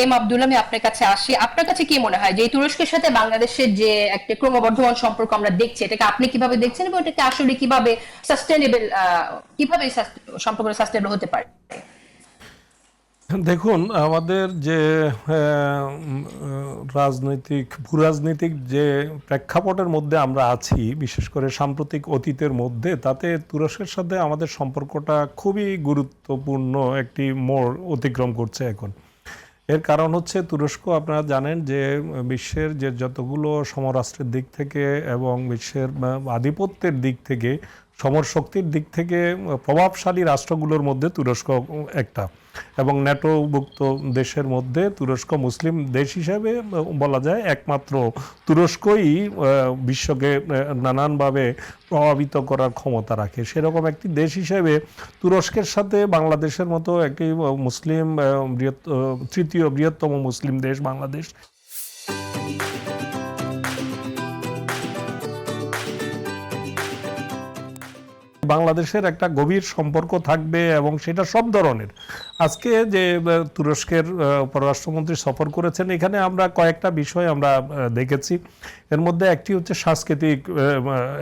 M Abdul, আমি আপনার কাছে আসি। আপনার কাছে কি মনে হয় যে এই তুরস্কের সাথে বাংলাদেশের যে একটা ক্রমবর্ধমান সম্পর্ক আমরা দেখছি, এটাকে আপনি কিভাবে দেখছেন এবং এটাকে আসলে কিভাবে সাস্টেনেবল, কিভাবে সম্পর্ক সাস্টেনেবল হতে পারে? দেখুন, আমাদের যে রাজনৈতিক ভূরাজনৈতিক যে প্রেক্ষাপটের মধ্যে আমরা আছি, বিশেষ করে সাম্প্রতিক অতীতের মধ্যে, তাতে তুরস্কের সাথে আমাদের সম্পর্কটা খুবই গুরুত্বপূর্ণ একটি মোড় অতিক্রম করছে এখন। এর কারণ হচ্ছে, তুরস্ক আপনারা জানেন যে বিশ্বের যে যতগুলো সমরাষ্ট্রের দিক থেকে এবং বিশ্বের আধিপত্যের দিক থেকে, সমর শক্তির দিক থেকে প্রভাবশালী রাষ্ট্রগুলোর মধ্যে তুরস্ক একটা, এবং ন্যাটোভুক্ত দেশের মধ্যে তুরস্ক মুসলিম দেশ হিসেবে বলা যায় একমাত্র তুরস্কই বিশ্বকে নানানভাবে প্রভাবিত করার ক্ষমতা রাখে। সেরকম একটি দেশ হিসেবে তুরস্কের সাথে বাংলাদেশের মতো একটি মুসলিম তৃতীয় বৃহত্তম মুসলিম দেশ বাংলাদেশ, বাংলাদেশের একটা গভীর সম্পর্ক থাকবে, এবং সেটা সব ধরনের। আজকে যে তুরস্কের পররাষ্ট্রমন্ত্রী সফর করেছেন, এখানে আমরা কয়েকটা বিষয় আমরা দেখেছি। এর মধ্যে একটি হচ্ছে সাংস্কৃতিক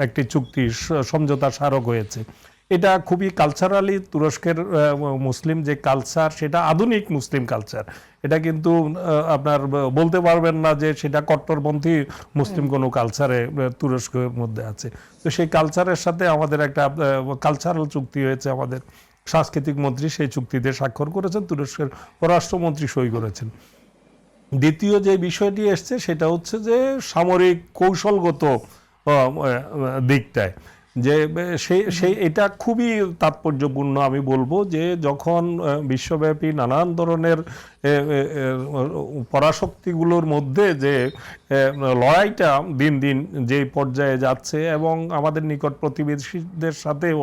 একটি চুক্তি সমঝোতা স্মারক হয়েছে। এটা খুবই কালচারালি তুরস্কের মুসলিম যে কালচার, সেটা আধুনিক মুসলিম কালচার। এটা কিন্তু আপনার বলতে পারবেন না যে সেটা কট্টরপন্থী মুসলিম কোনো কালচারে তুরস্কের মধ্যে আছে। তো সেই কালচারের সাথে আমাদের একটা কালচারাল চুক্তি হয়েছে। আমাদের সাংস্কৃতিক মন্ত্রী সেই চুক্তিতে স্বাক্ষর করেছেন, তুরস্কের পররাষ্ট্রমন্ত্রী সই করেছেন। দ্বিতীয় যে বিষয়টি এসছে সেটা হচ্ছে যে সামরিক কৌশলগত দিকটায়, যে সেই এটা খুবই তাৎপর্যপূর্ণ। আমি বলবো যে যখন বিশ্বব্যাপী নানান ধরনের পরাশক্তিগুলোর মধ্যে যে লড়াইটা দিন দিন যে পর্যায়ে যাচ্ছে, এবং আমাদের নিকট প্রতিবেশীদের সাথেও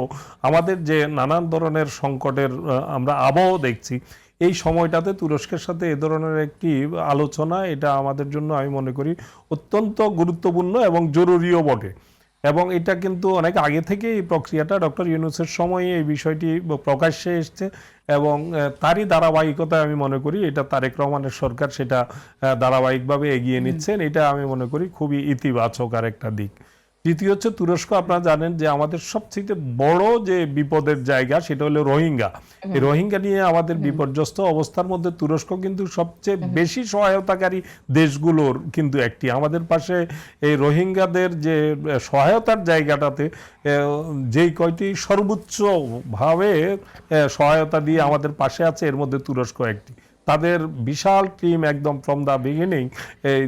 আমাদের যে নানান ধরনের সংকটের আমরা আবহ দেখছি, এই সময়টাতে তুরস্কের সাথে এ ধরনের একটি আলোচনা, এটা আমাদের জন্য আমি মনে করি অত্যন্ত গুরুত্বপূর্ণ এবং জরুরিও বটে। এবং এটা কিন্তু অনেক আগে থেকে এই প্রক্রিয়াটা ডক্টর ইউনূসের সময়ে এই বিষয়টি প্রকাশ্যে এসছে, এবং তারই ধারাবাহিকতায় আমি মনে করি এটা তারেক রহমানের সরকার সেটা ধারাবাহিকভাবে এগিয়ে নিচ্ছেন। এটা আমি মনে করি খুবই ইতিবাচক আর একটা দিক। দ্বিতীয় হচ্ছে, তুরস্ক আপনারা জানেন যে আমাদের সবচেয়ে বড় যে বিপদের জায়গা সেটা হলো রোহিঙ্গা। এই রোহিঙ্গা নিয়ে আমাদের বিপর্যস্ত অবস্থার মধ্যে তুরস্ক কিন্তু সবচেয়ে বেশি সহায়তাকারী দেশগুলোর কিন্তু একটি। আমাদের পাশে এই রোহিঙ্গাদের যে সহায়তার জায়গাটাতে যেই কয়টি সর্বোচ্চভাবে সহায়তা দিয়ে আমাদের পাশে আছে, এর মধ্যে তুরস্ক একটি। তাদের বিশাল টিম একদম ফ্রম দ্য বিগিনিং এই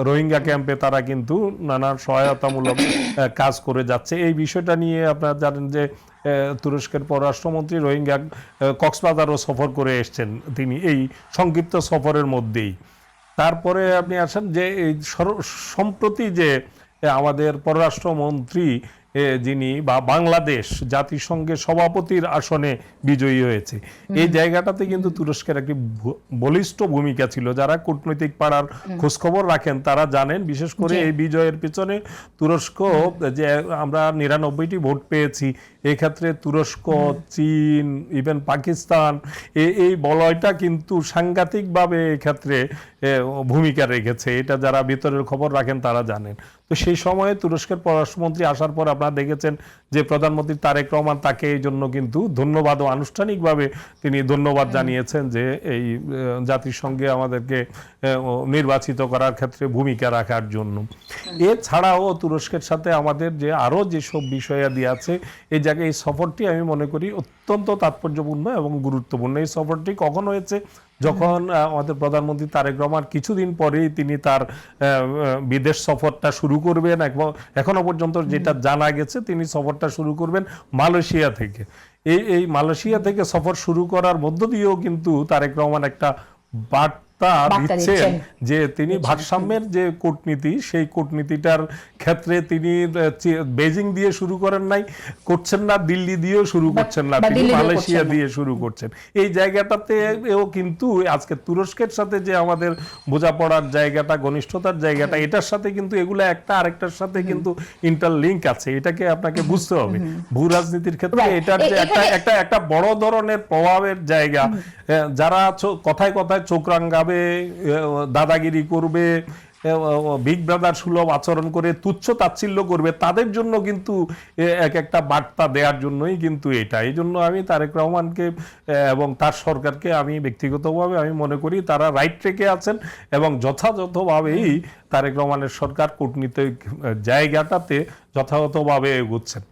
রোহিঙ্গা ক্যাম্পে তারা কিন্তু নানা সহায়তামূলক কাজ করে যাচ্ছে। এই বিষয়টা নিয়ে আপনারা জানেন যে তুরস্কের পররাষ্ট্রমন্ত্রী রোহিঙ্গা কক্সবাজারও সফর করে এসছেন তিনি এই সংক্ষিপ্ত সফরের মধ্যেই। তারপরে আপনি আসেন যে এই সম্প্রতি যে আমাদের পররাষ্ট্রমন্ত্রী যিনি বা বাংলাদেশ জাতিসংঘের সভাপতির আসনে বিজয়ী হয়েছে, এই জায়গাটাতে কিন্তু তুরস্কের একটি বলিষ্ঠ ভূমিকা ছিল। যারা কূটনৈতিক পাড়ার খোঁজখবর রাখেন তারা জানেন, বিশেষ করে এই বিজয়ের পিছনে তুরস্ক, যে আমরা ৯৯টি ভোট পেয়েছি, এক্ষেত্রে তুরস্ক, চীন, ইভেন পাকিস্তান, এই বলয়টা কিন্তু সাংঘাতিকভাবে এক্ষেত্রে ভূমিকা রেখেছে। এটা যারা ভিতরের খবর রাখেন তারা জানেন। তো সেই সময়ে তুরস্কের পররাষ্ট্রমন্ত্রী আসার পর আপনারা দেখেছেন যে প্রধানমন্ত্রী তারেক রহমান তাকে এই জন্য কিন্তু ধন্যবাদ ও আনুষ্ঠানিকভাবে তিনি ধন্যবাদ জানিয়েছেন যে এই জাতিসংঘে আমাদেরকে নির্বাচিত করার ক্ষেত্রে ভূমিকা রাখার জন্য। এছাড়াও তুরস্কের সাথে আমাদের যে আরও যেসব বিষয়াদি আছে, এই জায়গায় এই সফরটি আমি মনে করি অত্যন্ত তাৎপর্যপূর্ণ এবং গুরুত্বপূর্ণ। এই সফরটি কখন হয়েছে? যখন আমাদের প্রধানমন্ত্রী তারেক রহমান কিছুদিন পরেই তিনি তার বিদেশ সফরটা শুরু করবেন। এখনো পর্যন্ত যেটা জানা গেছে, তিনি সফরটা শুরু করবেন মালয়েশিয়া থেকে। এই মালয়েশিয়া থেকে সফর শুরু করার মধ্য দিয়েও কিন্তু তারেক রহমান একটা বার্তা দিচ্ছেন যে তিনি ভারসাম্যের যে কূটনীতি, সেই কূটনীতিটার ক্ষেত্রে তিনি বেজিং দিয়ে শুরু করেন নাই, করছেন না, দিল্লি দিয়েও শুরু করছেন না, তিনি মালয়েশিয়া দিয়ে শুরু করছেন। এই জায়গাটাতে এও কিন্তু আজকে তুরস্কের সাথে যে আমাদের বোঝাপড়ার জায়গাটা, ঘনিষ্ঠতার জায়গাটা, এটার সাথে কিন্তু এগুলো একটা আরেকটার সাথে কিন্তু ইন্টারলিঙ্ক আছে। এটাকে আপনাকে বুঝতে হবে। ভূ রাজনীতির ক্ষেত্রে এটার যে একটা বড় ধরনের প্রভাবের জায়গা। যারা কথায় কথায় চোখ রাঙাবে যেভাবে দাদাগিরি করবে, বিগ ব্রাদার সুলভ আচরণ করে তুচ্ছ তাচ্ছিল্য করবে, তাদের জন্য কিন্তু এক একটা বার্তা দেওয়ার জন্যই কিন্তু এটা। এই জন্য আমি তারেক রহমানকে এবং তার সরকারকে আমি ব্যক্তিগতভাবে আমি মনে করি তারা রাইট ট্র্যাকে আছেন এবং যথাযথভাবেই তারেক রহমানের সরকার কূটনীতিক জায়গাটাতে যথাযথভাবে এগোচ্ছেন।